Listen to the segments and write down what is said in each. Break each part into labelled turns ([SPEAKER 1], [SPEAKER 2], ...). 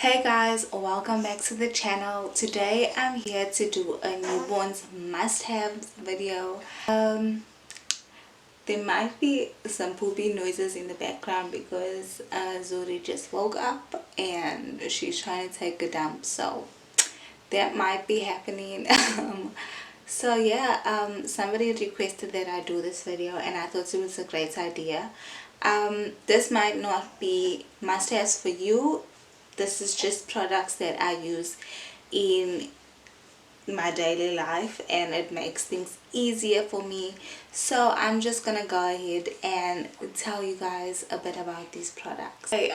[SPEAKER 1] Hey guys, welcome back to the channel. Today I'm here to do a newborn's must-have video. There might be some poopy noises in the background because Zuri just woke up and she's trying to take a dump, so that might be happening. So yeah, somebody requested that I do this video and I thought it was a great idea. This might not be must-haves for you. This is just products that I use in my daily life and it makes things easier for me. So I'm just gonna go ahead and tell you guys a bit about these products. Okay,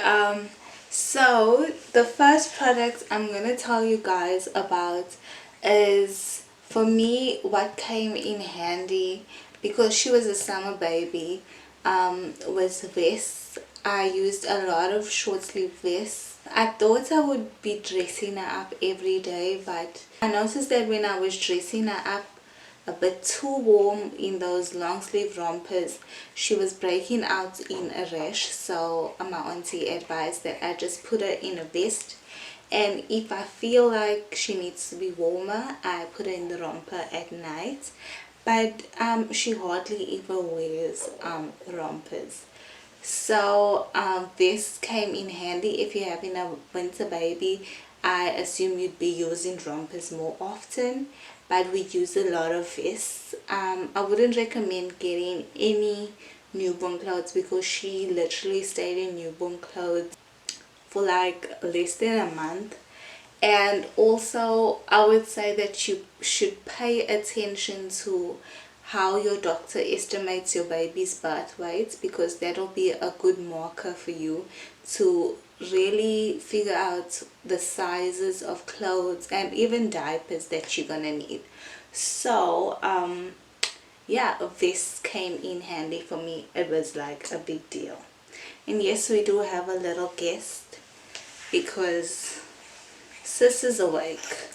[SPEAKER 1] so the first product I'm gonna tell you guys about is, for me, what came in handy because she was a summer baby, was vests. I used a lot of short sleeve vests. I thought I would be dressing her up every day, but I noticed that when I was dressing her up a bit too warm in those long sleeve rompers, she was breaking out in a rash. So my auntie advised that I just put her in a vest, and if I feel like she needs to be warmer, I put her in the romper at night. But she hardly ever wears rompers. So this came in handy if you're having a winter baby. I assume you'd be using rompers more often, but we use a lot of vests. I wouldn't recommend getting any newborn clothes because she literally stayed in newborn clothes for like less than a month. And also I would say that you should pay attention to how your doctor estimates your baby's birth weight, because that'll be a good marker for you to really figure out the sizes of clothes and even diapers that you're gonna need. So yeah, this came in handy for me. It was like a big deal. And yes, we do have a little guest because sis is awake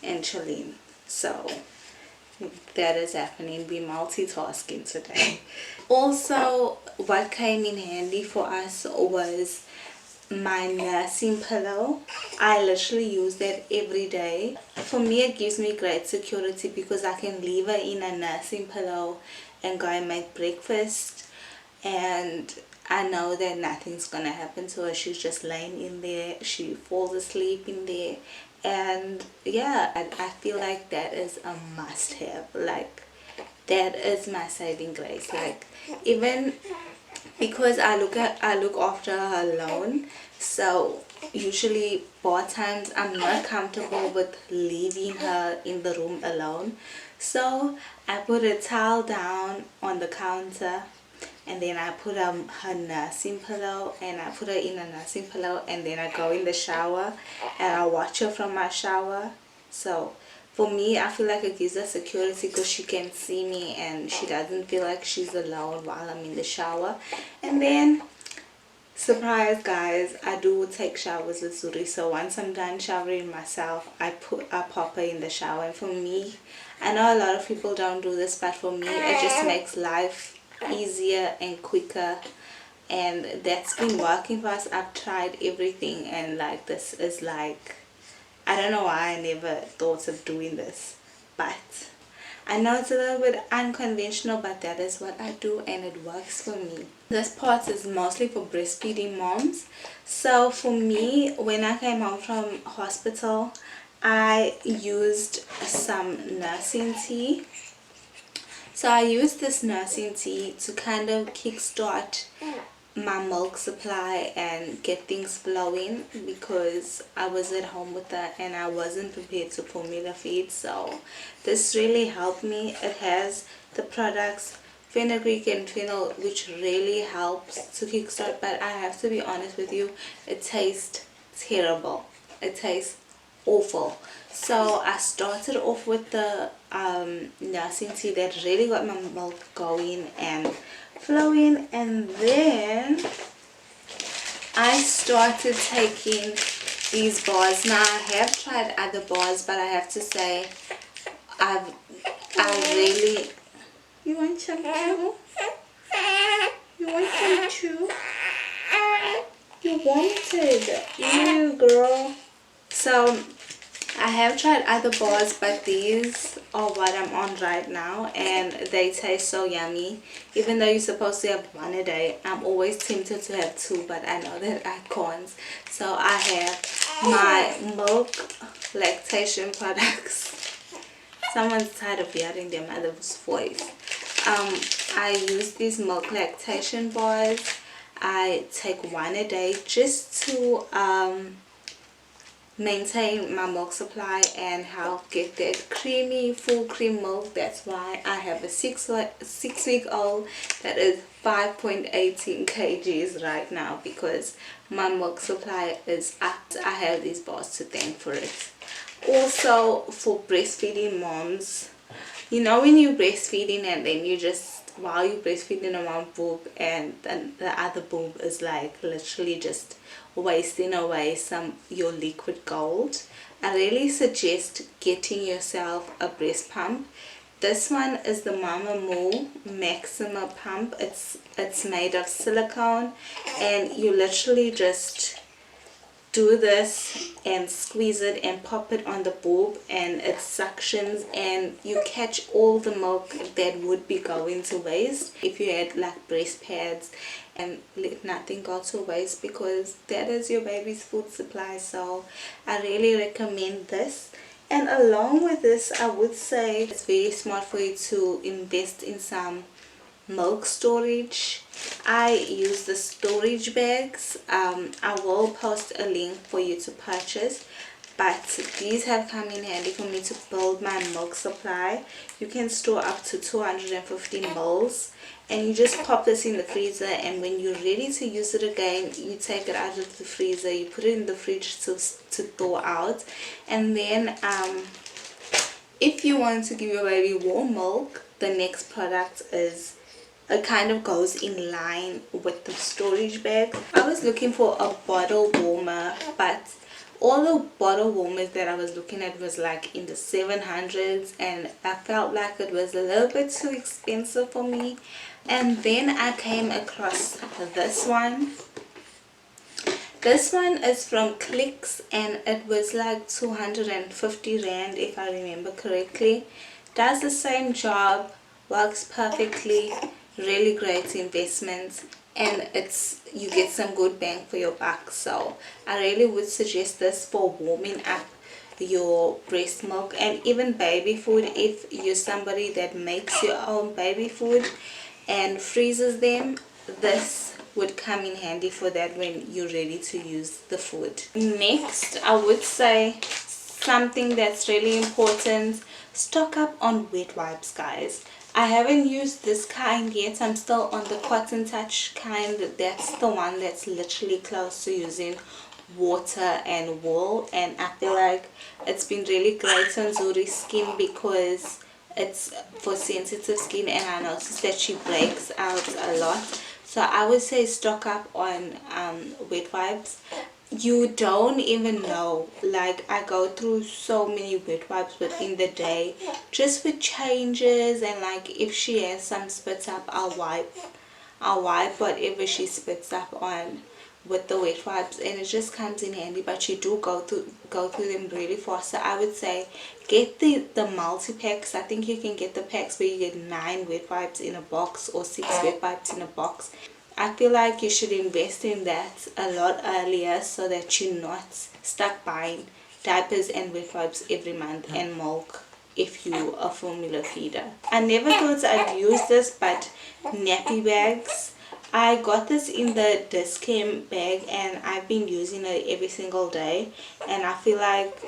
[SPEAKER 1] and Chalene, so that is happening. We multitasking today. Also, what came in handy for us was my nursing pillow. I literally use that every day. For me, it gives me great security because I can leave her in a nursing pillow and go and make breakfast, and I know that nothing's gonna happen to her. She's just laying in there, she falls asleep in there. And yeah, I feel like that is a must-have. Like, that is my saving grace. Like, even because I look after her alone, so usually part times I'm not comfortable with leaving her in the room alone. So I put a towel down on the counter, and then I put her nursing pillow, and I put her in a nursing pillow, and then I go in the shower and I watch her from my shower. So for me, I feel like it gives her security because she can see me and she doesn't feel like she's alone while I'm in the shower. And then, surprise guys, I do take showers with Zuri. So once I'm done showering myself, I pop her in the shower. And for me, I know a lot of people don't do this, but for me it just makes life easier and quicker, and that's been working for us. I've tried everything, and like, this is like, I don't know why I never thought of doing this, but I know it's a little bit unconventional, but that is what I do and it works for me. This part is mostly for breastfeeding moms. So for me, when I came home from hospital, I used some nursing tea. So I used this nursing tea to kind of kickstart my milk supply and get things flowing, because I was at home with her and I wasn't prepared to formula feed. So this really helped me. It has the products fenugreek and fennel, which really helps to kickstart, but I have to be honest with you, it tastes terrible. It tastes awful. So I started off with the nursing tea that really got my milk going and flowing, and then I started taking these bars. Now I have tried other bars, but I have to say I really... You want some too? You want some too? You you wanted. You girl. So I have tried other bars, but these are what I'm on right now, and they taste so yummy. Even though you're supposed to have one a day, I'm always tempted to have two, but I know that I can't. So I have my milk lactation products. Someone's tired of hearing their mother's voice. I use these milk lactation bars. I take one a day just to maintain my milk supply and help get that creamy full cream milk. That's why I have a 6-week-old that is 5.18 kgs right now, because my milk supply is up. I have these bars to thank for it. Also, for breastfeeding moms, you know, when you're breastfeeding and then you just, while you're breastfeeding on one boob and then the other boob is like literally just wasting away your liquid gold, I really suggest getting yourself a breast pump. This one is the MamaMoo Maxima pump. It's made of silicone, and you literally just do this and squeeze it and pop it on the boob, and it suctions and you catch all the milk that would be going to waste if you had like breast pads, and let nothing go to waste, because that is your baby's food supply. So I really recommend this. And along with this, I would say it's very smart for you to invest in some milk storage. I use the storage bags. I will post a link for you to purchase, but these have come in handy for me to build my milk supply. You can store up to 250 mils, and you just pop this in the freezer, and when you're ready to use it again, you take it out of the freezer, you put it in the fridge to thaw out. And then if you want to give your baby warm milk, the next product is, it kind of goes in line with the storage bag. I was looking for a bottle warmer, but all the bottle warmers that I was looking at was like in the 700s, and I felt like it was a little bit too expensive for me. And then I came across this one. This one is from Gggles, and it was like 250 rand if I remember correctly. Does the same job, works perfectly, really great investment, and you get some good bang for your buck. So I really would suggest this for warming up your breast milk and even baby food. If you're somebody that makes your own baby food and freezes them, this would come in handy for that when you're ready to use the food. Next, I would say something that's really important: stock up on wet wipes, guys. I haven't used this kind yet. I'm still on the Cotton Touch kind. That's the one that's literally close to using water and wool, and I feel like it's been really great on Zuri's skin because it's for sensitive skin, and I noticed that she breaks out a lot. So I would say stock up on wet wipes. You don't even know, like I go through so many wet wipes within the day just with changes, and like if she has some spits up, I'll wipe whatever she spits up on with the wet wipes, and it just comes in handy. But you do go through them really fast. So I would say get the multi-packs. I think you can get the packs where you get 9 wet wipes in a box or 6 wet wipes in a box. I feel like you should invest in that a lot earlier so that you're not stuck buying diapers and wet wipes every month and milk if you're a formula feeder. I never thought I'd use this, but nappy bags. I got this in the Discam bag, and I've been using it every single day, and I feel like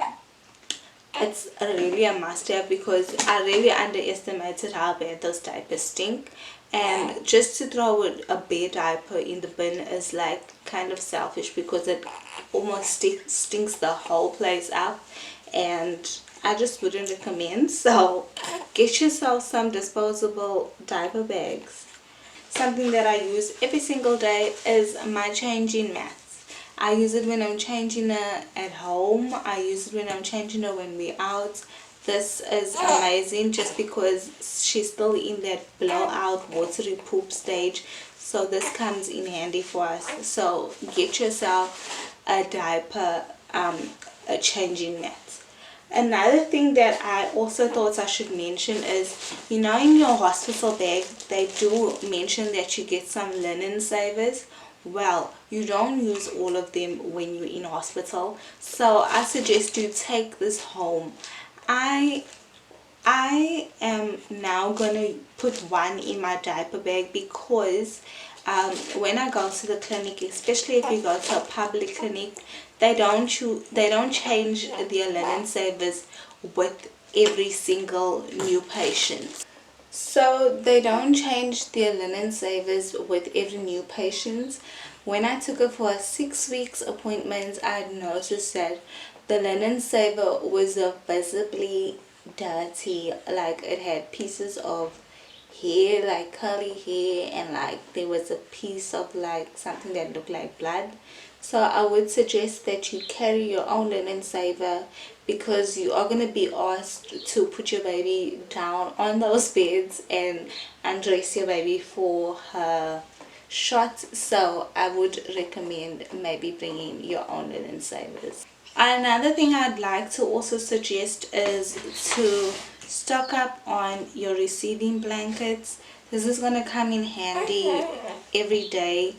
[SPEAKER 1] it's really a must-have because I really underestimated how bad those diapers stink. And just to throw a bare diaper in the bin is like kind of selfish because it almost stinks the whole place up, and I just wouldn't recommend. So get yourself some disposable diaper bags. Something that I use every single day is my changing mats. I use it when I'm changing her at home. I use it when I'm changing her when we're out. This is amazing just because she's still in that blowout watery poop stage. so this comes in handy for us. So get yourself a diaper, a changing mat. Another thing that I also thought I should mention is, you know, in your hospital bag they do mention that you get some linen savers. Well, you don't use all of them when you're in hospital, so I suggest you take this home. I am now gonna put one in my diaper bag because when I go to the clinic, especially if you go to a public clinic, they don't change their linen savers with every single new patient. So they don't change their linen savers with every new patient. When I took her for a 6 weeks appointment, I noticed that the linen saver was visibly dirty. Like it had pieces of hair, like curly hair, and like there was a piece of like something that looked like blood. So I would suggest that you carry your own linen saver, because you are going to be asked to put your baby down on those beds and undress your baby for her shot. So I would recommend maybe bringing your own linen savers. Another thing I'd like to also suggest is to stock up on your receiving blankets. This is going to come in handy every day.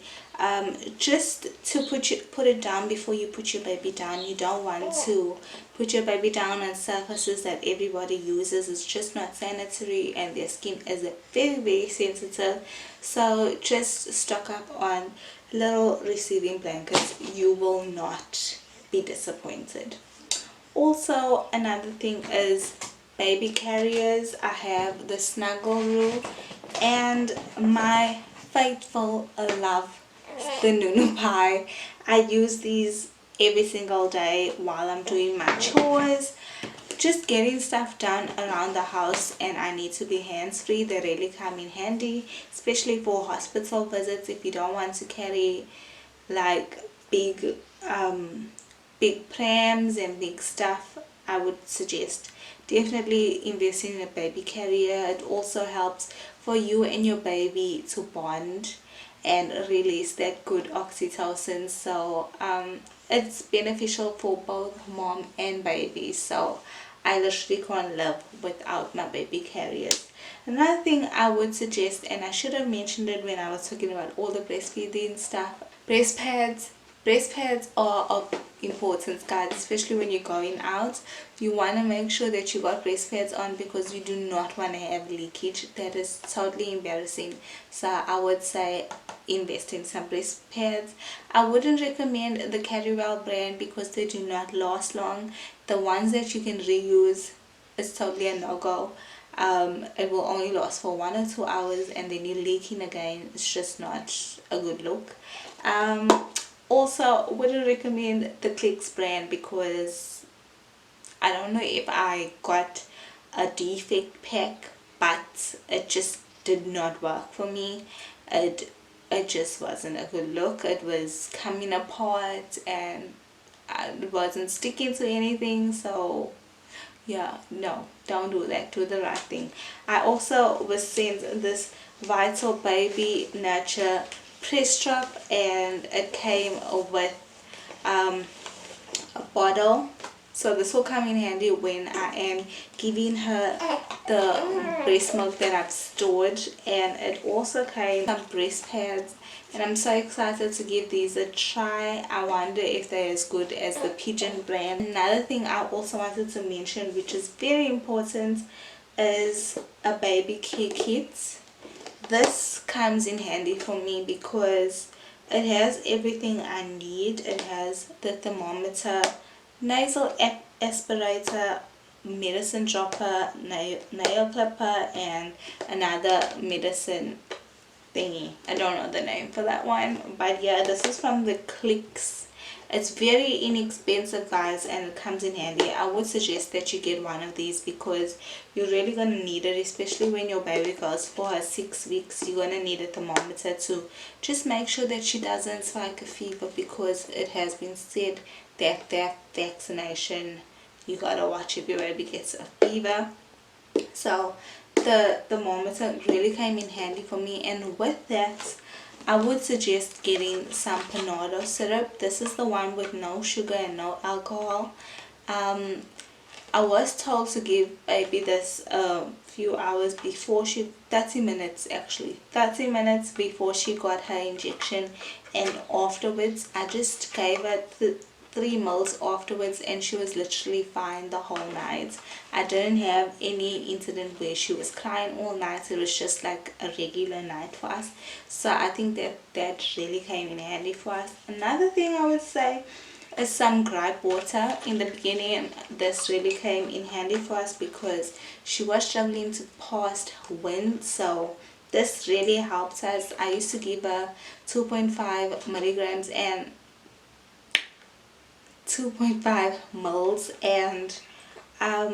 [SPEAKER 1] Just to put it down before you put your baby down. You don't want to put your baby down on surfaces that everybody uses. It's just not sanitary, and their skin is very sensitive. So just stock up on little receiving blankets. You will not be disappointed. Also, another thing is baby carriers. I have the SnuggleRoo and my faithful love, the NooNoo Pie. I use these every single day while I'm doing my chores, just getting stuff done around the house, and I need to be hands-free. They really come in handy, especially for hospital visits. If you don't want to carry like big prams and big stuff, I would suggest definitely investing in a baby carrier. It also helps for you and your baby to bond and release that good oxytocin. So it's beneficial for both mom and baby. So I literally can't live without my baby carriers. Another thing I would suggest, and I should have mentioned it when I was talking about all the breastfeeding stuff, breast pads. Breast pads are of importance, guys, especially when you're going out. You want to make sure that you got breast pads on, because you do not want to have leakage. That is totally embarrassing. So I would say invest in some breast pads. I wouldn't recommend the Carriwell brand because they do not last long. The ones that you can reuse is totally a no-go. It will only last for 1 or 2 hours, and then you're leaking again. It's just not a good look. Also, wouldn't recommend the Clicks brand because I don't know if I got a defect pack, but it just did not work for me. It just wasn't a good look. It was coming apart and it wasn't sticking to anything. So yeah, no, don't do that. Do the right thing. I also was sent this Vital Baby Nurture press strap, and it came with a bottle. So this will come in handy when I am giving her the breast milk that I've stored. And it also came some breast pads, and I'm so excited to give these a try. I wonder if they're as good as the Pigeon brand. Another thing I also wanted to mention, which is very important, is a baby care kit. This comes in handy for me because it has everything I need. It has the thermometer, nasal aspirator, medicine dropper, nail clipper, and another medicine thingy. I don't know the name for that one, but yeah, this is from the Clicks. It's very inexpensive, guys, and it comes in handy. I would suggest that you get one of these because you're really going to need it, especially when your baby goes for her 6 weeks. You're going to need a thermometer to just make sure that she doesn't spike a fever, because it has been said that that vaccination, you got to watch if your baby gets a fever. So the thermometer really came in handy for me, and with that I would suggest getting some panado syrup. This is the one with no sugar and no alcohol. I was told to give baby this a few hours before 30 minutes actually, 30 minutes before she got her injection, and afterwards I just gave her 3 mils afterwards, and she was literally fine the whole night. I didn't have any incident where she was crying all night. It was just like a regular night for us. So I think that really came in handy for us. Another thing I would say is some gripe water. In the beginning, this really came in handy for us because she was struggling to pass wind, so this really helped us. I used to give her 2.5 milligrams and 2.5 mils, and I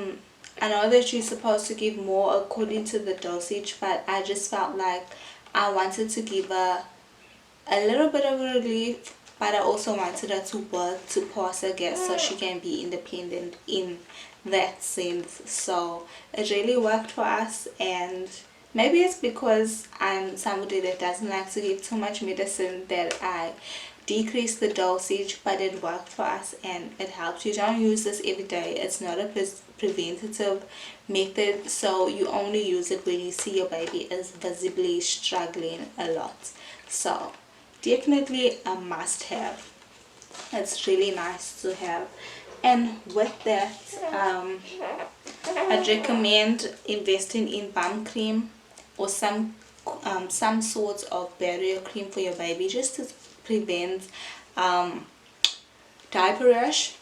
[SPEAKER 1] know that you're supposed to give more according to the dosage, but I just felt like I wanted to give her a little bit of relief, but I also wanted her to work to pass her gas so she can be independent in that sense. So it really worked for us, and maybe it's because I'm somebody that doesn't like to give too much medicine that I decrease the dosage, but it worked for us and it helps. You don't use this every day. It's not a preventative method, so you only use it when you see your baby is visibly struggling a lot. So definitely a must have. It's really nice to have. And with that, I'd recommend investing in bum cream or some sort of barrier cream for your baby, just to prevent diaper rash.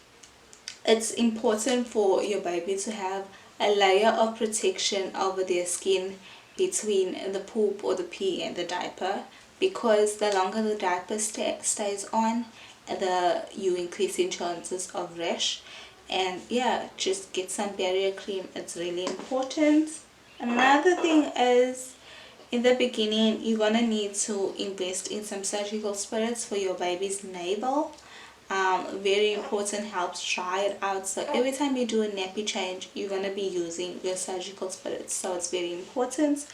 [SPEAKER 1] It's important for your baby to have a layer of protection over their skin between the poop or the pee and the diaper, because the longer the diaper stays on, you increase in chances of rash. And yeah, just get some barrier cream. It's really important. Another thing is, in the beginning, you're gonna need to invest in some surgical spirits for your baby's navel. Very important, helps dry it out. So every time you do a nappy change, you're gonna be using your surgical spirits, so it's very important.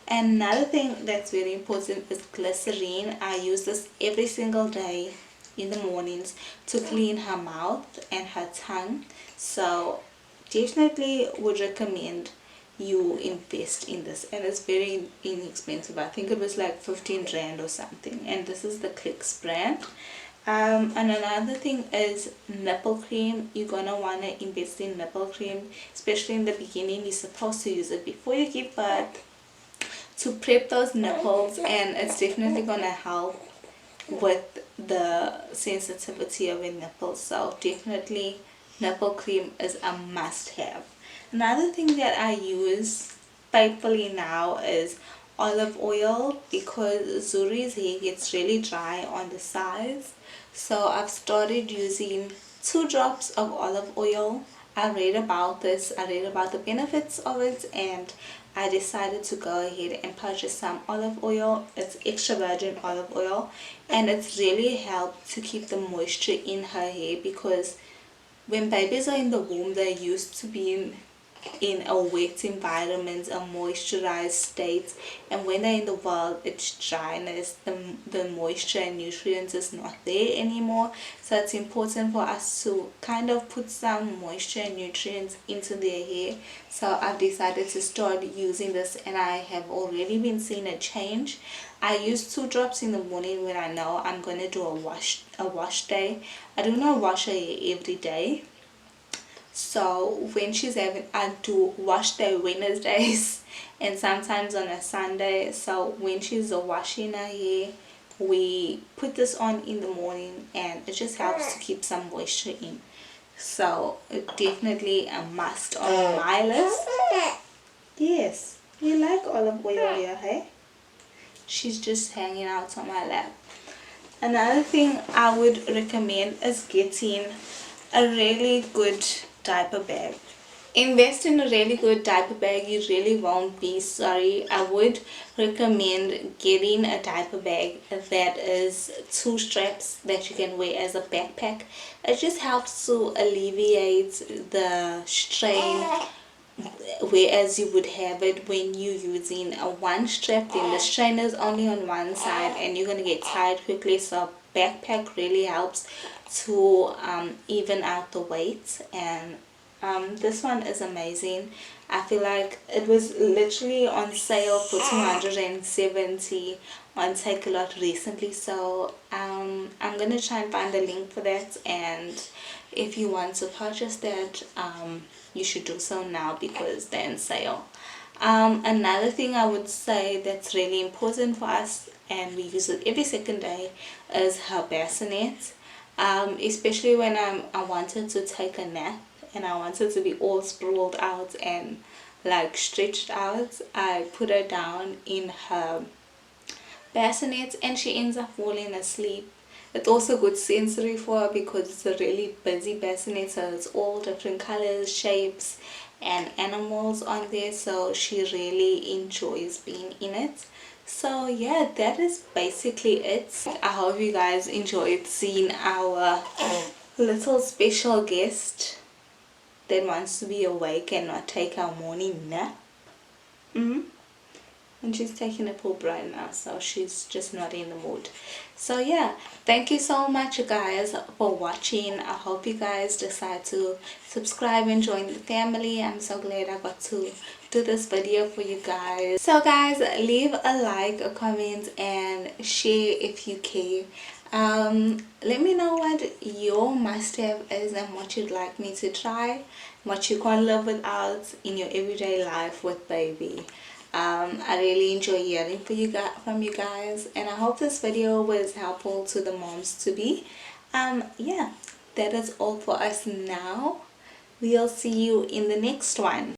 [SPEAKER 1] And another thing that's very important is glycerine. I use this every single day in the mornings to clean her mouth and her tongue, so definitely would recommend you invest in this. And it's very inexpensive. I think it was like 15 rand or something, and this is the Clicks brand. And another thing is nipple cream. You're gonna want to invest in nipple cream, especially in the beginning. You're supposed to use it before you give birth to prep those nipples, and it's definitely gonna help with the sensitivity of your nipples. So definitely nipple cream is a must have. Another thing that I use faithfully now is olive oil, because Zuri's hair gets really dry on the sides. So I've started using 2 drops of olive oil. I read about this, I read about the benefits of it, and I decided to go ahead and purchase some olive oil. It's extra virgin olive oil, and it's really helped to keep the moisture in her hair, because when babies are in the womb, they're used to being in a wet environment, a moisturized state, and when they're in the world, it's dryness, the moisture and nutrients is not there anymore. So it's important for us to kind of put some moisture and nutrients into their hair. So I've decided to start using this, and I have already been seeing a change. I use 2 drops in the morning when I know I'm going to do a wash day. I do not wash her hair every day. So when she's having, I do wash day Wednesdays and sometimes on a Sunday. So when she's washing her hair, we put this on in the morning, and it just helps to keep some moisture in. So definitely a must on my list. Yes, you like olive oil here, hey? She's just hanging out on my lap. Another thing I would recommend is getting a really good diaper bag. Invest in a really good diaper bag. You really won't be sorry. I would recommend getting a diaper bag that is 2 straps that you can wear as a backpack. It just helps to alleviate the strain whereas you would have it when you're using a one strap, then the strainer is only on one side and you're gonna get tired quickly. So backpack really helps to even out the weight. And this one is amazing. I feel like it was literally on sale for 270 on Take-A-Lot recently, so I'm gonna try and find a link for that, and if you want to purchase that, you should do so now because they're on sale. Another thing I would say that's really important for us, and we use it every second day, is her bassinet. Especially when I wanted to take a nap and I wanted to be all sprawled out and like stretched out, I put her down in her bassinet and she ends up falling asleep. It's also good sensory for her because it's a really busy bassinet, so it's all different colors, shapes and animals on there, so she really enjoys being in it. So yeah, that is basically it. I hope you guys enjoyed seeing our little special guest that wants to be awake and not take our morning nap. And she's taking a poop right now, so she's just not in the mood. So yeah, thank you so much you guys for watching. I hope you guys decide to subscribe and join the family. I'm so glad I got to do this video for you guys. So guys, leave a like, a comment and share if you care. Let me know what your must-have is and what you'd like me to try, what you can't live without in your everyday life with baby. I really enjoy hearing from you guys, and I hope this video was helpful to the moms to be. Yeah, that is all for us now. We'll see you in the next one.